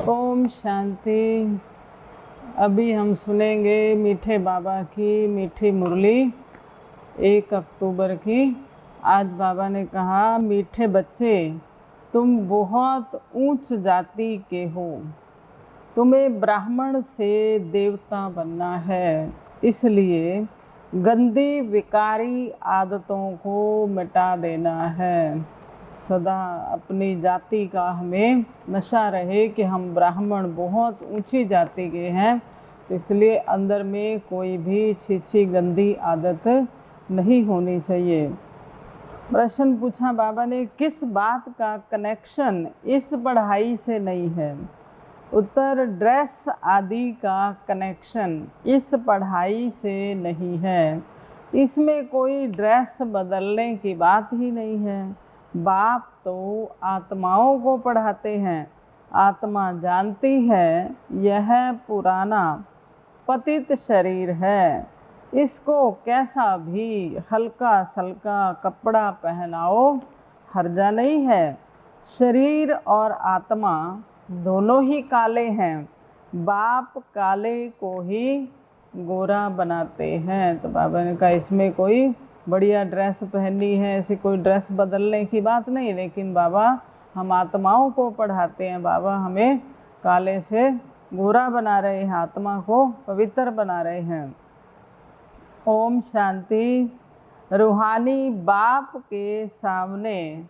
ओम शांति। अभी हम सुनेंगे मीठे बाबा की मीठी मुरली 1 अक्टूबर की। आज बाबा ने कहा, मीठे बच्चे, तुम बहुत ऊंच जाति के हो, तुम्हें ब्राह्मण से देवता बनना है। इसलिए गंदी विकारी आदतों को मिटा देना है। सदा अपनी जाति का हमें नशा रहे कि हम ब्राह्मण बहुत ऊंची जाति के हैं, तो इसलिए अंदर में कोई भी छी गंदी आदत नहीं होनी चाहिए। प्रश्न पूछा बाबा ने, किस बात का कनेक्शन इस पढ़ाई से नहीं है? उत्तर, ड्रेस आदि का कनेक्शन इस पढ़ाई से नहीं है। इसमें कोई ड्रेस बदलने की बात ही नहीं है। बाप तो आत्माओं को पढ़ाते हैं। आत्मा जानती है यह पुराना पतित शरीर है, इसको कैसा भी हल्का सल्का कपड़ा पहनाओ, हर्जा नहीं है। शरीर और आत्मा दोनों ही काले हैं। बाप काले को ही गोरा बनाते हैं। तो बाबा ने कहा, इसमें कोई बढ़िया ड्रेस पहननी है, ऐसी कोई ड्रेस बदलने की बात नहीं। लेकिन बाबा हम आत्माओं को पढ़ाते हैं। बाबा हमें काले से गोरा बना रहे हैं, आत्मा को पवित्र बना रहे हैं। ओम शांति। रूहानी बाप के सामने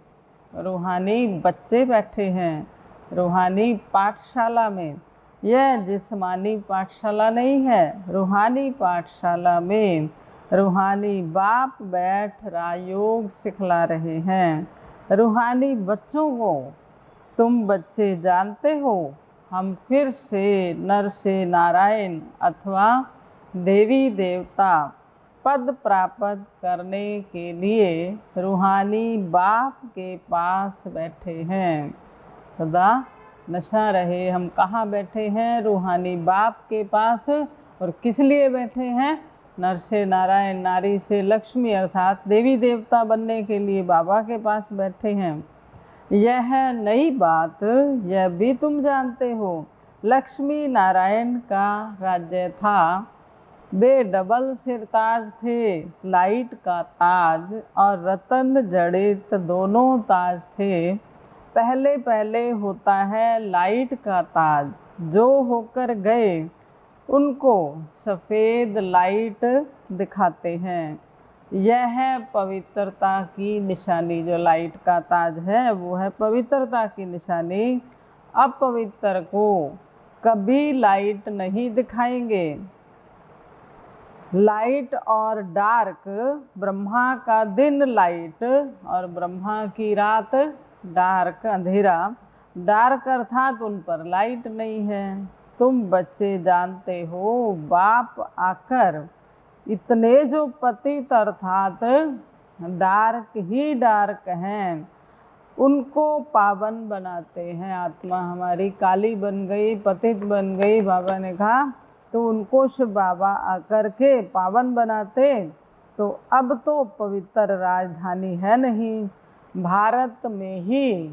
रूहानी बच्चे बैठे हैं, रूहानी पाठशाला में। यह जिस्मानी पाठशाला नहीं है, रूहानी पाठशाला में रूहानी बाप बैठ राजयोग सिखला रहे हैं। रूहानी बच्चों को, तुम बच्चे जानते हो, हम फिर से नर से नारायण अथवा देवी देवता पद प्राप्त करने के लिए रूहानी बाप के पास बैठे हैं। सदा नशा रहे, हम कहाँ बैठे हैं? रूहानी बाप के पास। और किस लिए बैठे हैं? नर से नारायण, नारी से लक्ष्मी अर्थात देवी देवता बनने के लिए बाबा के पास बैठे हैं। यह नई बात, यह भी तुम जानते हो। लक्ष्मी नारायण का राज्य था। वे डबल सिर ताज थे, लाइट का ताज और रतन जड़ित दोनों ताज थे। पहले पहले होता है लाइट का ताज, जो होकर गए उनको सफ़ेद लाइट दिखाते हैं। यह है पवित्रता की निशानी। जो लाइट का ताज है वो है पवित्रता की निशानी। अपवित्र को कभी लाइट नहीं दिखाएंगे। लाइट और डार्क, ब्रह्मा का दिन लाइट और ब्रह्मा की रात डार्क, अंधेरा। डार्क अर्थात उन पर लाइट नहीं है। तुम बच्चे जानते हो, बाप आकर इतने जो पतित अर्थात डार्क ही डार्क हैं, उनको पावन बनाते हैं। आत्मा हमारी काली बन गई, पतित बन गई, बाबा ने कहा, तो उनको शिव बाबा आकर के पावन बनाते। तो अब तो पवित्र राजधानी है नहीं। भारत में ही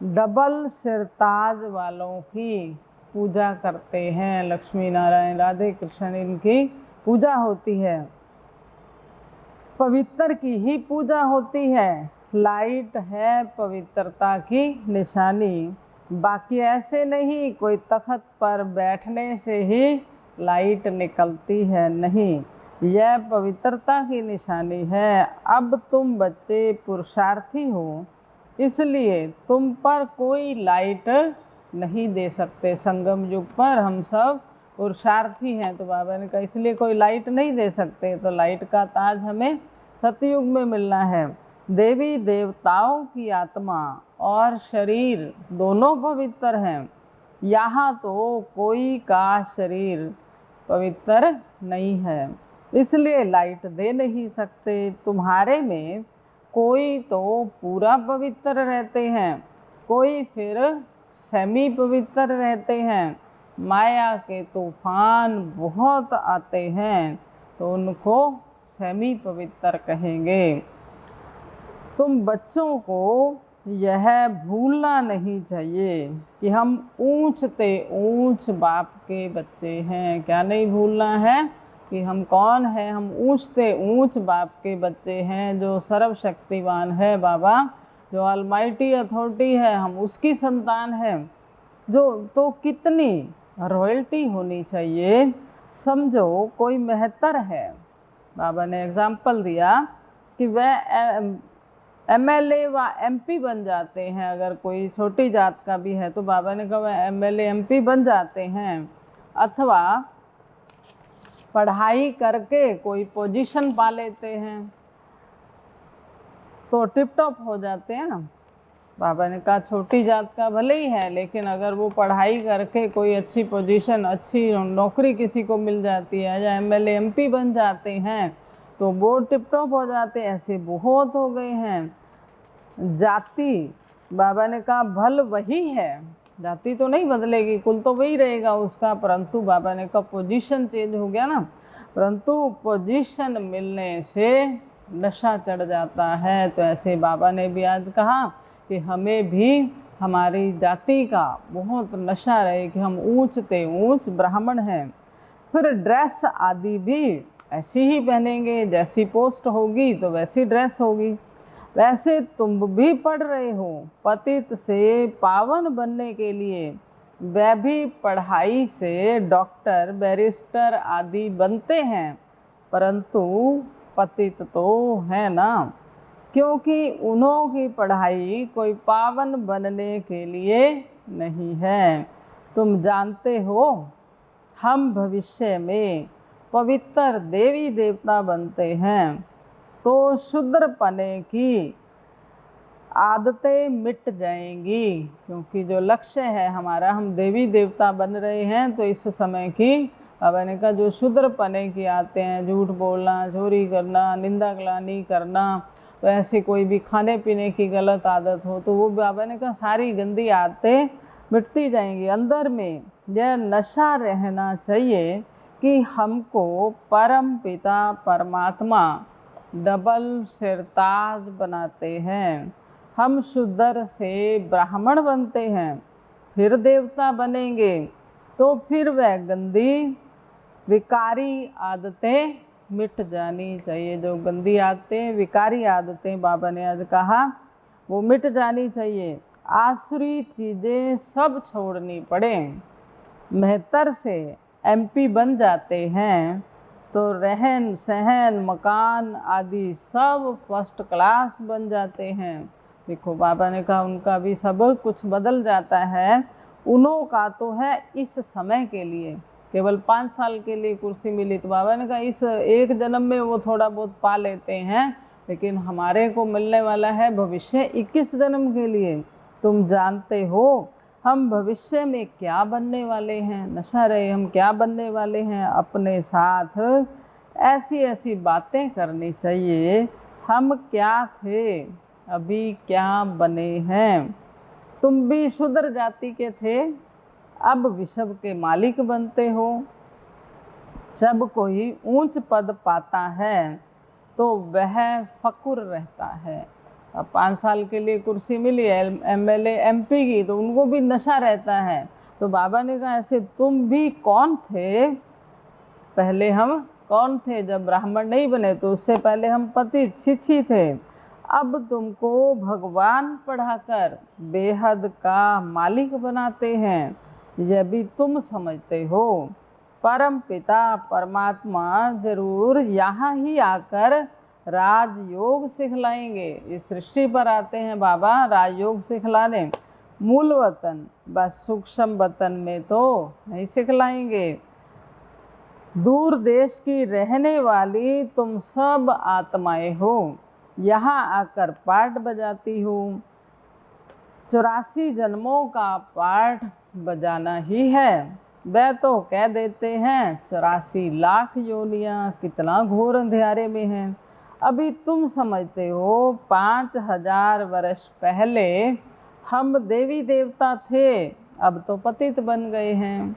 डबल सिरताज वालों की पूजा करते हैं। लक्ष्मी नारायण राधे कृष्ण इनकी पूजा होती है, पवित्र की ही पूजा होती है। लाइट है पवित्रता की निशानी। बाकी ऐसे नहीं कोई तख्त पर बैठने से ही लाइट निकलती है, नहीं, यह पवित्रता की निशानी है। अब तुम बच्चे पुरुषार्थी हो, इसलिए तुम पर कोई लाइट नहीं दे सकते। संगम युग पर हम सब पुरुषार्थी हैं, तो बाबा ने कहा इसलिए कोई लाइट नहीं दे सकते। तो लाइट का ताज हमें सतयुग में मिलना है। देवी देवताओं की आत्मा और शरीर दोनों पवित्र हैं। यहाँ तो कोई का शरीर पवित्र नहीं है, इसलिए लाइट दे नहीं सकते। तुम्हारे में कोई तो पूरा पवित्र रहते हैं, कोई फिर सेमी पवित्र रहते हैं। माया के तूफान बहुत आते हैं, तो उनको सेमी पवित्र कहेंगे। तुम बच्चों को यह भूलना नहीं चाहिए कि हम ऊंचते ऊंच बाप के बच्चे हैं। क्या नहीं भूलना है कि हम कौन हैं? हम ऊंचते ऊंच बाप के बच्चे हैं, जो सर्वशक्तिवान है बाबा, जो ऑलमाइटी अथॉरिटी है, हम उसकी संतान हैं। जो तो कितनी रॉयल्टी होनी चाहिए। समझो कोई मेहतर है, बाबा ने एग्जाम्पल दिया कि वह एमएलए व एमपी बन जाते हैं। अगर कोई छोटी जात का भी है तो बाबा ने कहा वह एमएलए एमपी बन जाते हैं, अथवा पढ़ाई करके कोई पोजीशन पा लेते हैं तो टिप टॉप हो जाते हैं ना। बाबा ने कहा छोटी जात का भले ही है, लेकिन अगर वो पढ़ाई करके कोई अच्छी पोजीशन, अच्छी नौकरी किसी को मिल जाती है या एमएलए एमपी बन जाते हैं तो वो टिप टॉप हो जाते हैं। ऐसे बहुत हो गए हैं। जाति, बाबा ने कहा भल वही है, जाति तो नहीं बदलेगी, कुल तो वही रहेगा उसका, परंतु बाबा ने कहा पोजीशन चेंज हो गया ना। परंतु पोजीशन मिलने से नशा चढ़ जाता है। तो ऐसे बाबा ने भी आज कहा कि हमें भी हमारी जाति का बहुत नशा रहे कि हम ऊंचते ऊंच ब्राह्मण हैं। फिर ड्रेस आदि भी ऐसी ही पहनेंगे, जैसी पोस्ट होगी तो वैसी ड्रेस होगी। वैसे तुम भी पढ़ रहे हो पतित से पावन बनने के लिए, वह भी पढ़ाई से डॉक्टर बैरिस्टर आदि बनते हैं, परंतु पतित तो है ना, क्योंकि उन्हों की पढ़ाई कोई पावन बनने के लिए नहीं है। तुम जानते हो हम भविष्य में पवित्र देवी देवता बनते हैं तो शूद्रपने की आदतें मिट जाएंगी, क्योंकि जो लक्ष्य है हमारा, हम देवी देवता बन रहे हैं। तो इस समय की बाबा ने कहा जो शूद्रपने की आते हैं, झूठ बोलना, चोरी करना, निंदा ग्लानि करना, तो ऐसी कोई भी खाने पीने की गलत आदत हो तो वो बाबा ने कहा सारी गंदी आदतें मिटती जाएंगी। अंदर में यह नशा रहना चाहिए कि हमको परम पिता परमात्मा डबल सिरताज बनाते हैं। हम शूद्र से ब्राह्मण बनते हैं, फिर देवता बनेंगे, तो फिर वह गंदी विकारी आदतें मिट जानी चाहिए। जो गंदी आदतें, विकारी आदतें बाबा ने आज कहा वो मिट जानी चाहिए। आसुरी चीज़ें सब छोड़नी पड़े। मेहतर से एमपी बन जाते हैं तो रहन सहन, मकान आदि सब फर्स्ट क्लास बन जाते हैं। देखो बाबा ने कहा उनका भी सब कुछ बदल जाता है। उन्हों का तो है इस समय के लिए, केवल 5 साल के लिए कुर्सी मिली, तो बाबा ने कहा इस एक जन्म में वो थोड़ा बहुत पा लेते हैं, लेकिन हमारे को मिलने वाला है भविष्य 21 जन्म के लिए। तुम जानते हो हम भविष्य में क्या बनने वाले हैं। नशा रहे हम क्या बनने वाले हैं। अपने साथ ऐसी ऐसी बातें करनी चाहिए, हम क्या थे, अभी क्या बने हैं। तुम भी शूद्र जाति के थे, अब विश्व के मालिक बनते हो। जब कोई ऊंच पद पाता है तो वह फकुर रहता है। अब 5 साल के लिए कुर्सी मिली एमएलए एमपी की, तो उनको भी नशा रहता है। तो बाबा ने कहा ऐसे तुम भी कौन थे, पहले हम कौन थे जब ब्राह्मण नहीं बने, तो उससे पहले हम पति छिछी थे। अब तुमको भगवान पढ़ाकर बेहद का मालिक बनाते हैं, यह भी तुम समझते हो। परम पिता परमात्मा जरूर यहाँ ही आकर राजयोग सिखलाएंगे। इस सृष्टि पर आते हैं बाबा राजयोग सिखलाने। मूल वतन बस सूक्ष्म वतन में तो नहीं सिखलाएंगे। दूर देश की रहने वाली तुम सब आत्माएं हो, यहाँ आकर पाठ बजाती हो। 84 जन्मों का पाठ बजाना ही है। वह तो कह देते हैं 84 लाख योनियाँ कितना घोर अंधेरे में हैं। अभी तुम समझते हो 5000 वर्ष पहले हम देवी देवता थे, अब तो पतित बन गए हैं।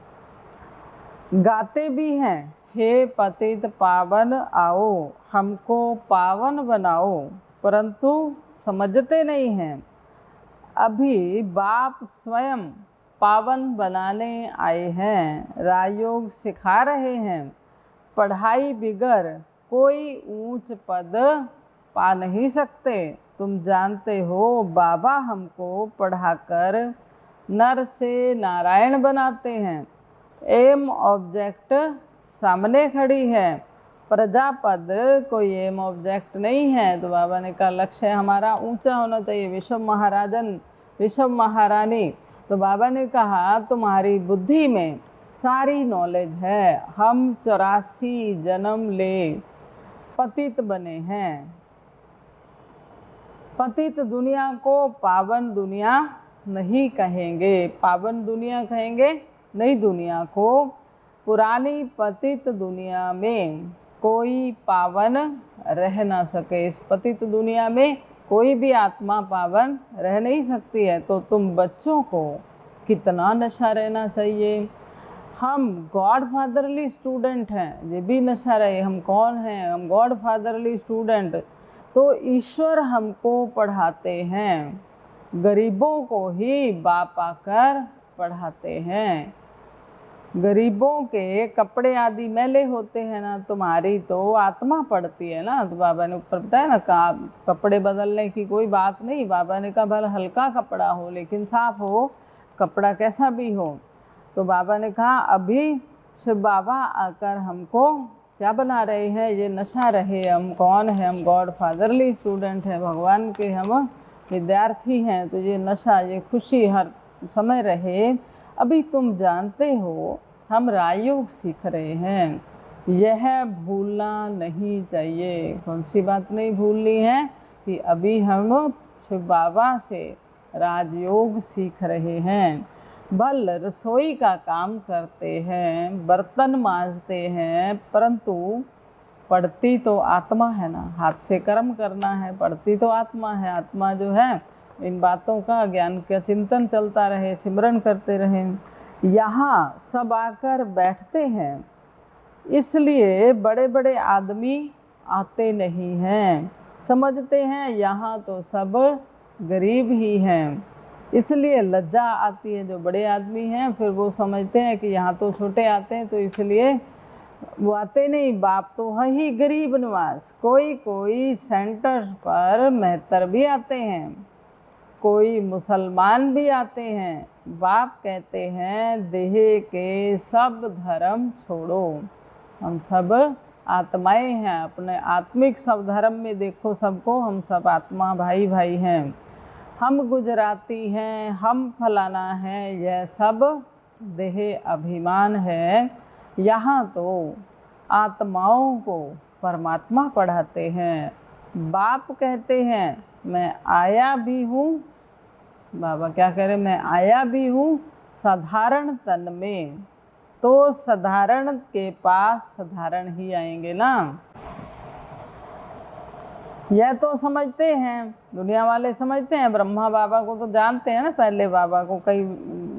गाते भी हैं हे पतित पावन आओ, हमको पावन बनाओ, परंतु समझते नहीं हैं। अभी बाप स्वयं पावन बनाने आए हैं, राजयोग सिखा रहे हैं। पढ़ाई बिगर कोई ऊंच पद पा नहीं सकते। तुम जानते हो बाबा हमको पढ़ाकर नर से नारायण बनाते हैं। एम ऑब्जेक्ट सामने खड़ी है, प्रजापद कोई एम ऑब्जेक्ट नहीं है। तो बाबा ने कहा लक्ष्य हमारा ऊंचा होना चाहिए, विश्व महाराजन विश्व महारानी। तो बाबा ने कहा तुम्हारी बुद्धि में सारी नॉलेज है, हम 84 जन्म ले पतित बने हैं। पतित दुनिया को पावन दुनिया नहीं कहेंगे, पावन दुनिया कहेंगे नई दुनिया को। पुरानी पतित दुनिया में कोई पावन रह ना सके, इस पतित दुनिया में कोई भी आत्मा पावन रह नहीं सकती है। तो तुम बच्चों को कितना नशा रहना चाहिए। हम गॉड फादरली स्टूडेंट हैं, ये भी नशा रहे। हम कौन हैं? हम गॉड फादरली स्टूडेंट। तो ईश्वर हमको पढ़ाते हैं, गरीबों को ही बाप आकर पढ़ाते हैं। गरीबों के कपड़े आदि मैले होते हैं ना, तुम्हारी तो आत्मा पड़ती है ना। तो बाबा ने ऊपर बताया ना, कपड़े बदलने की कोई बात नहीं। बाबा ने कहा भले हल्का कपड़ा हो लेकिन साफ हो, कपड़ा कैसा भी हो। तो बाबा ने कहा अभी शिव बाबा आकर हमको क्या बना रहे हैं, ये नशा रहे। हम कौन हैं? हम गॉड फादरली स्टूडेंट हैं, भगवान के हम विद्यार्थी हैं। तो ये नशा, ये खुशी हर समय रहे। अभी तुम जानते हो हम राजयोग सीख रहे हैं, यह भूलना नहीं चाहिए। कौन सी बात नहीं भूलनी है? कि अभी हम शिव बाबा से राजयोग सीख रहे हैं। बल रसोई का काम करते हैं, बर्तन मांजते हैं, परंतु पढ़ती तो आत्मा है ना। हाथ से कर्म करना है, पढ़ती तो आत्मा है। आत्मा जो है इन बातों का ज्ञान का चिंतन चलता रहे, सिमरन करते रहें। यहाँ सब आकर बैठते हैं, इसलिए बड़े बड़े आदमी आते नहीं हैं। समझते हैं यहाँ तो सब गरीब ही हैं, इसलिए लज्जा आती है। जो बड़े आदमी हैं फिर वो समझते हैं कि यहाँ तो छोटे आते हैं, तो इसलिए वो आते नहीं। बाप तो है ही गरीब निवास। कोई कोई सेंटर्स पर मेहतर भी आते हैं, कोई मुसलमान भी आते हैं। बाप कहते हैं देह के सब धर्म छोड़ो, हम सब आत्माएं हैं। अपने आत्मिक सब धर्म में देखो सबको, हम सब आत्मा भाई भाई हैं। हम गुजराती हैं, हम फलाना हैं, यह सब देह अभिमान है। यहाँ तो आत्माओं को परमात्मा पढ़ाते हैं। बाप कहते हैं मैं आया भी हूँ, बाबा क्या कह रहे, मैं आया भी हूँ साधारण तन में। तो साधारण के पास साधारण ही आएंगे ना। यह तो समझते हैं, दुनिया वाले समझते हैं। ब्रह्मा बाबा को तो जानते हैं ना, पहले बाबा को कई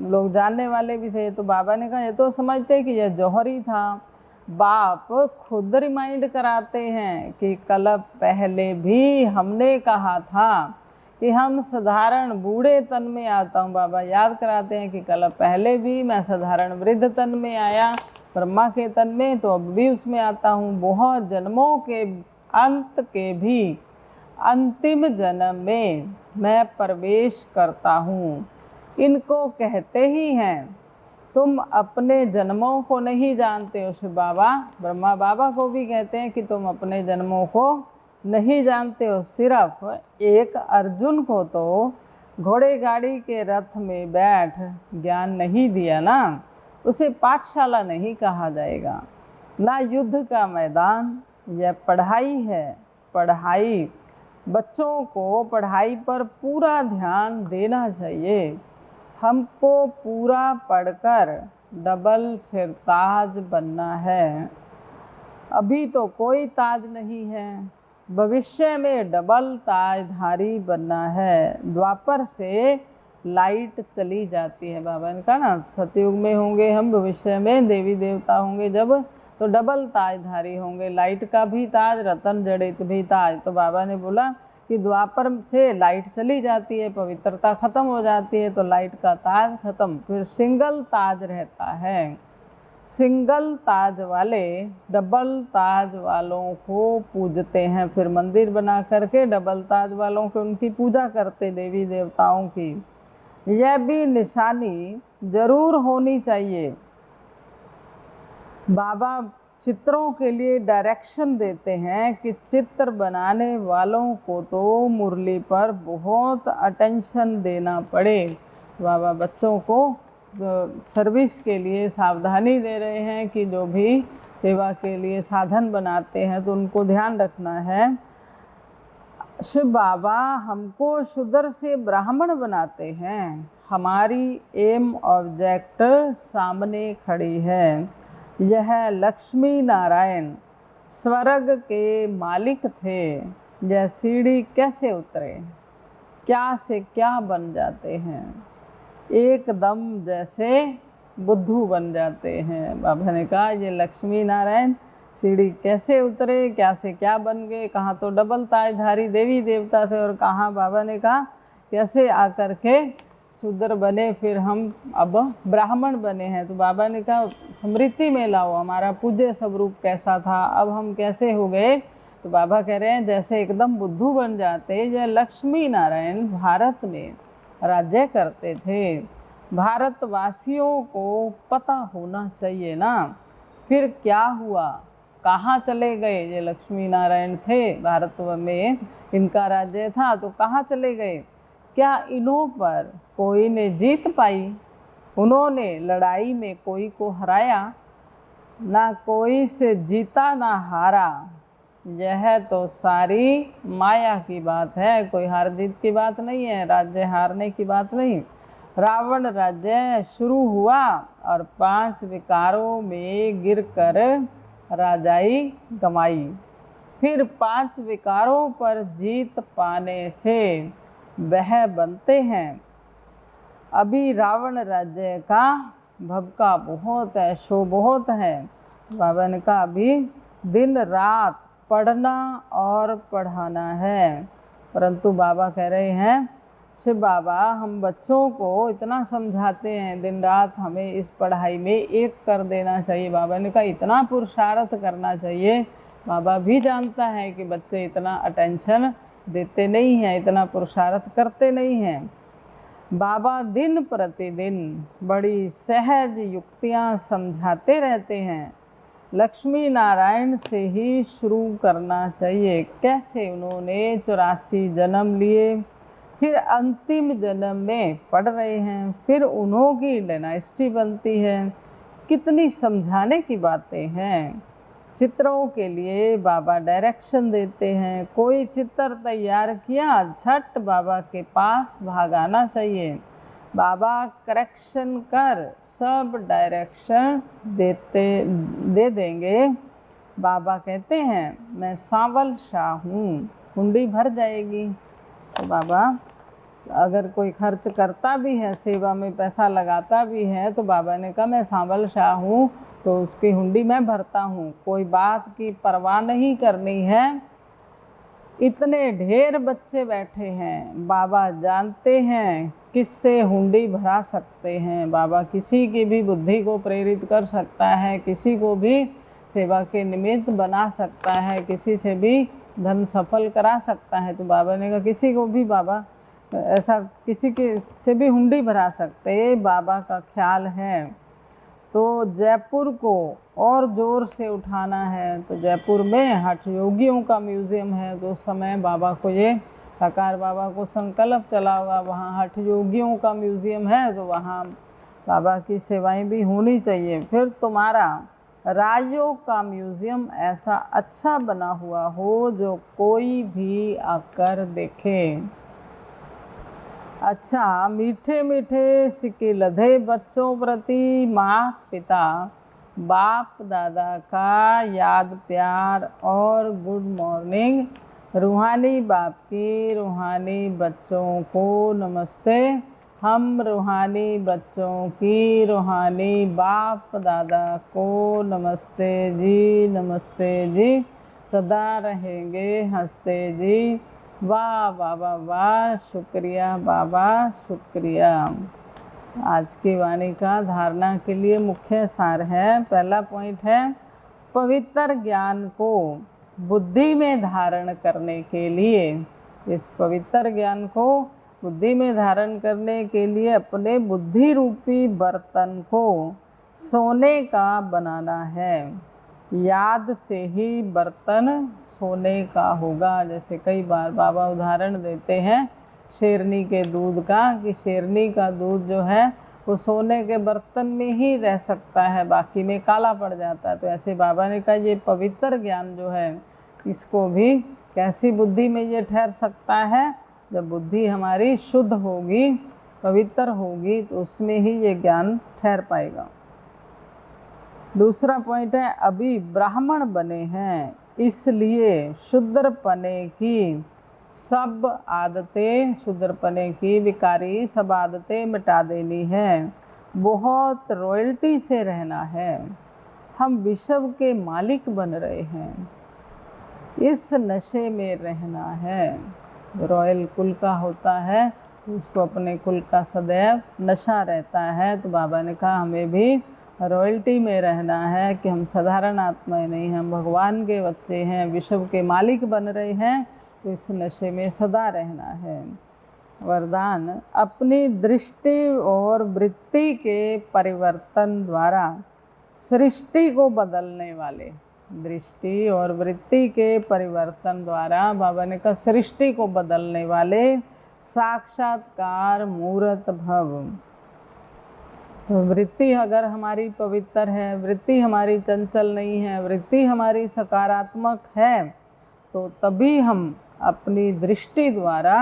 लोग जानने वाले भी थे। तो बाबा ने कहा ये तो समझते कि यह जौहरी था। बाप खुद रिमाइंड कराते हैं कि कल पहले भी हमने कहा था कि हम साधारण बूढ़े तन में आता हूँ। बाबा याद कराते हैं कि कल पहले भी मैं साधारण वृद्ध तन में आया, ब्रह्मा के तन में, तो अब भी उसमें आता हूँ। बहुत जन्मों के अंत के भी अंतिम जन्म में मैं प्रवेश करता हूँ। इनको कहते ही हैं तुम अपने जन्मों को नहीं जानते हो। शिव बाबा ब्रह्मा बाबा को भी कहते हैं कि तुम अपने जन्मों को नहीं जानते हो। सिर्फ एक अर्जुन को तो घोड़े गाड़ी के रथ में बैठ ज्ञान नहीं दिया ना, उसे पाठशाला नहीं कहा जाएगा, ना युद्ध का मैदान। यह पढ़ाई है, पढ़ाई। बच्चों को पढ़ाई पर पूरा ध्यान देना चाहिए। हमको पूरा पढ़कर डबल सिरताज बनना है। अभी तो कोई ताज नहीं है, भविष्य में डबल ताजधारी बनना है। द्वापर से लाइट चली जाती है। बाबा ने कहा ना सतयुग में होंगे हम, भविष्य में देवी देवता होंगे जब, तो डबल ताजधारी होंगे। लाइट का भी ताज, रतन जड़ित भी ताज। तो बाबा ने बोला कि द्वापर से लाइट चली जाती है, पवित्रता खत्म हो जाती है, तो लाइट का ताज खत्म, फिर सिंगल ताज रहता है। सिंगल ताज वाले डबल ताज वालों को पूजते हैं, फिर मंदिर बना करके डबल ताज वालों की उनकी पूजा करते, देवी देवताओं की। यह भी निशानी जरूर होनी चाहिए। बाबा चित्रों के लिए डायरेक्शन देते हैं कि चित्र बनाने वालों को तो मुरली पर बहुत अटेंशन देना पड़े। बाबा बच्चों को सर्विस के लिए सावधानी दे रहे हैं कि जो भी सेवा के लिए साधन बनाते हैं तो उनको ध्यान रखना है। शिव बाबा हमको शूद्र से ब्राह्मण बनाते हैं, हमारी एम ऑब्जेक्ट सामने खड़ी है। यह लक्ष्मी नारायण स्वर्ग के मालिक थे, यह सीढ़ी कैसे उतरे, क्या से क्या बन जाते हैं, एकदम जैसे बुद्धू बन जाते हैं। बाबा ने कहा ये लक्ष्मी नारायण सीढ़ी कैसे उतरे, क्या से क्या बन गए। कहाँ तो डबल ताजधारी देवी देवता थे और कहाँ बाबा ने कहा कैसे आकर के शूद्र बने, फिर हम अब ब्राह्मण बने हैं। तो बाबा ने कहा स्मृति में लाओ हमारा पूज्य स्वरूप कैसा था, अब हम कैसे हो गए। तो बाबा कह रहे हैं जैसे एकदम बुद्धू बन जाते। यह लक्ष्मी नारायण भारत में राज्य करते थे, भारतवासियों को पता होना चाहिए ना। फिर क्या हुआ, कहाँ चले गए। ये लक्ष्मी नारायण थे, भारत में इनका राज्य था, तो कहाँ चले गए। क्या इन्हों पर कोई ने जीत पाई, उन्होंने लड़ाई में कोई को हराया, ना कोई से जीता ना हारा। यह तो सारी माया की बात है, कोई हार जीत की बात नहीं है, राज्य हारने की बात नहीं। रावण राज्य शुरू हुआ और 5 विकारों में गिरकर राजाई गमाई, फिर 5 विकारों पर जीत पाने से वह बनते हैं। अभी रावण राज्य का भभका बहुत है, शो बहुत है। बाबा ने कहा अभी दिन रात पढ़ना और पढ़ाना है, परंतु बाबा कह रहे हैं शिव बाबा हम बच्चों को इतना समझाते हैं, दिन रात हमें इस पढ़ाई में एक कर देना चाहिए। बाबा ने कहा इतना पुरुषार्थ करना चाहिए। बाबा भी जानता है कि बच्चे इतना अटेंशन देते नहीं हैं, इतना पुरुषार्थ करते नहीं हैं। बाबा दिन प्रतिदिन बड़ी सहज युक्तियाँ समझाते रहते हैं। लक्ष्मी नारायण से ही शुरू करना चाहिए। कैसे उन्होंने 84 जन्म लिए, फिर अंतिम जन्म में पढ़ रहे हैं, फिर उन्हों की डायनेस्टी बनती है। कितनी समझाने की बातें हैं। चित्रों के लिए बाबा डायरेक्शन देते हैं। कोई चित्र तैयार किया, झट बाबा के पास भागाना चाहिए। बाबा करेक्शन कर सब डायरेक्शन दे देंगे। बाबा कहते हैं मैं सांवल शाह हूँ, कुंडी भर जाएगी। तो बाबा अगर कोई खर्च करता भी है, सेवा में पैसा लगाता भी है, तो बाबा ने कहा मैं सांवल शाह हूँ तो उसकी हुंडी मैं भरता हूँ, कोई बात की परवाह नहीं करनी है। इतने ढेर बच्चे बैठे हैं, बाबा जानते हैं किससे हुंडी भरा सकते हैं। बाबा किसी की भी बुद्धि को प्रेरित कर सकता है, किसी को भी सेवा के निमित्त बना सकता है, किसी से भी धन सफल करा सकता है। तो बाबा ने कहा किसी को भी बाबा ऐसा किसी के से भी हुंडी भरा सकते, ये बाबा का ख्याल है। तो जयपुर को और ज़ोर से उठाना है। तो जयपुर में हठ योगियों का म्यूज़ियम है, तो उस समय बाबा को ये साकार बाबा को संकल्प चला होगा वहाँ हठ योगियों का म्यूज़ियम है, तो वहाँ बाबा की सेवाएं भी होनी चाहिए। फिर तुम्हारा राजयोग का म्यूज़ियम ऐसा अच्छा बना हुआ हो जो कोई भी आकर देखे। अच्छा, मीठे मीठे सिक्के लधे बच्चों प्रति माता पिता बाप दादा का याद प्यार और गुड मॉर्निंग। रूहानी बाप की रूहानी बच्चों को नमस्ते। हम रूहानी बच्चों की रूहानी बाप दादा को नमस्ते जी, नमस्ते जी। सदा रहेंगे हंसते जी। वाह बाबा वाह, शुक्रिया बाबा शुक्रिया। आज की वाणी का धारणा के लिए मुख्य सार है। पहला पॉइंट है, पवित्र ज्ञान को बुद्धि में धारण करने के लिए, इस पवित्र ज्ञान को बुद्धि में धारण करने के लिए अपने बुद्धि रूपी बर्तन को सोने का बनाना है। याद से ही बर्तन सोने का होगा। जैसे कई बार बाबा उदाहरण देते हैं शेरनी के दूध का, कि शेरनी का दूध जो है वो सोने के बर्तन में ही रह सकता है, बाकी में काला पड़ जाता है। तो ऐसे बाबा ने कहा ये पवित्र ज्ञान जो है इसको भी कैसी बुद्धि में ये ठहर सकता है, जब बुद्धि हमारी शुद्ध होगी, पवित्र होगी, तो उसमें ही ये ज्ञान ठहर पाएगा। दूसरा पॉइंट है, अभी ब्राह्मण बने हैं इसलिए शूद्रपने की सब आदतें, शूद्रपने की विकारी सब आदतें मिटा देनी है। बहुत रॉयल्टी से रहना है। हम विश्व के मालिक बन रहे हैं, इस नशे में रहना है। रॉयल कुल का होता है उसको अपने कुल का सदैव नशा रहता है। तो बाबा ने कहा हमें भी रॉयल्टी में रहना है, कि हम साधारण आत्माएं नहीं हैं, हम भगवान के बच्चे हैं, विश्व के मालिक बन रहे हैं, तो इस नशे में सदा रहना है। वरदान, अपनी दृष्टि और वृत्ति के परिवर्तन द्वारा सृष्टि को बदलने वाले, दृष्टि और वृत्ति के परिवर्तन द्वारा बाबा ने कहा सृष्टि को बदलने वाले साक्षात्कार मूर्त भव। तो वृत्ति अगर हमारी पवित्र है, वृत्ति हमारी चंचल नहीं है, वृत्ति हमारी सकारात्मक है, तो तभी हम अपनी दृष्टि द्वारा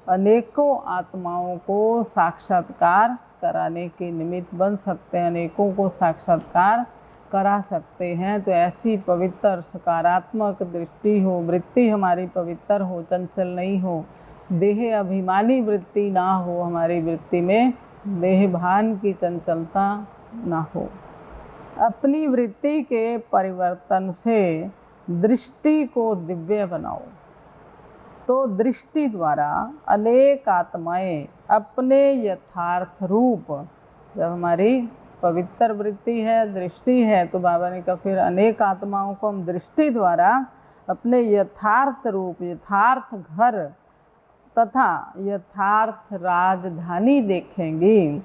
अनेकों आत्माओं को साक्षात्कार कराने के निमित्त बन सकते हैं, अनेकों को साक्षात्कार करा सकते हैं। तो ऐसी पवित्र सकारात्मक दृष्टि हो, वृत्ति हमारी पवित्र हो, चंचल नहीं हो, देह अभिमानी वृत्ति ना हो, हमारी वृत्ति में देह भान की चंचलता ना हो। अपनी वृत्ति के परिवर्तन से दृष्टि को दिव्य बनाओ। तो दृष्टि द्वारा अनेक आत्माएं अपने यथार्थ रूप, जब हमारी पवित्र वृत्ति है, दृष्टि है, तो बाबा ने कहा फिर अनेक आत्माओं को हम दृष्टि द्वारा अपने यथार्थ रूप, यथार्थ घर तथा यथार्थ राजधानी देखेंगी।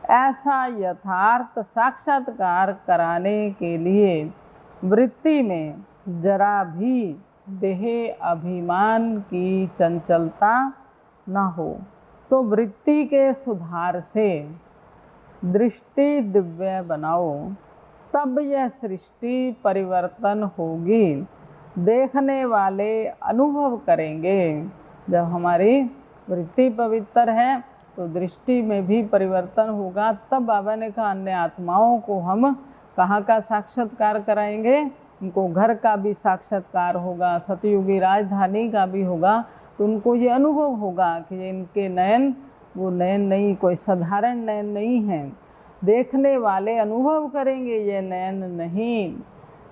ऐसा यथार्थ साक्षात्कार कराने के लिए वृत्ति में जरा भी देह अभिमान की चंचलता न हो। तो वृत्ति के सुधार से दृष्टि दिव्य बनाओ, तब यह सृष्टि परिवर्तन होगी। देखने वाले अनुभव करेंगे। जब हमारी वृत्ति पवित्र है तो दृष्टि में भी परिवर्तन होगा। तब बाबा ने कहा अन्य आत्माओं को हम कहाँ का साक्षात्कार कराएंगे, उनको घर का भी साक्षात्कार होगा, सतयुगी राजधानी का भी होगा। तो उनको ये अनुभव होगा कि इनके नयन वो नयन नहीं, कोई साधारण नयन नहीं है। देखने वाले अनुभव करेंगे ये नयन नहीं,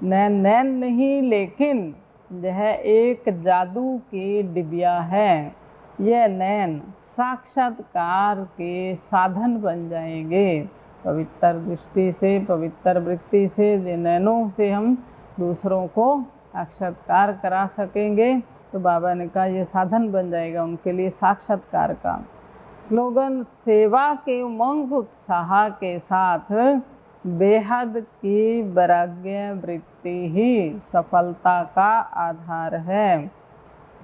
नयन नहीं, लेकिन यह एक जादू की डिबिया है। यह नयन साक्षात्कार के साधन बन जाएंगे। पवित्र दृष्टि से, पवित्र वृत्ति से, ये नयनों से हम दूसरों को साक्षात्कार करा सकेंगे। तो बाबा ने कहा ये साधन बन जाएगा उनके लिए साक्षात्कार का। स्लोगन, सेवा के उमंग उत्साह के साथ बेहद की वैराग्य वृत्ति ही सफलता का आधार है।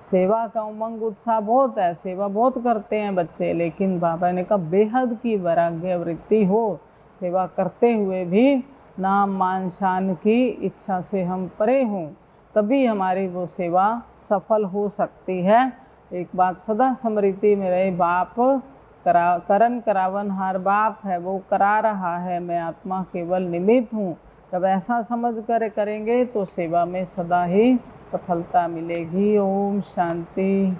सेवा का उमंग उत्साह बहुत है, सेवा बहुत करते हैं बच्चे, लेकिन बाबा ने कहा बेहद की वैराग्य वृत्ति हो, सेवा करते हुए भी नाम मान शान की इच्छा से हम परे हों, तभी हमारी वो सेवा सफल हो सकती है। एक बात सदा स्मृति में रहे, बाप करन करावन हार बाप है, वो करा रहा है, मैं आत्मा केवल निमित्त हूँ। जब ऐसा समझ कर करेंगे तो सेवा में सदा ही सफलता मिलेगी। ओम शांति।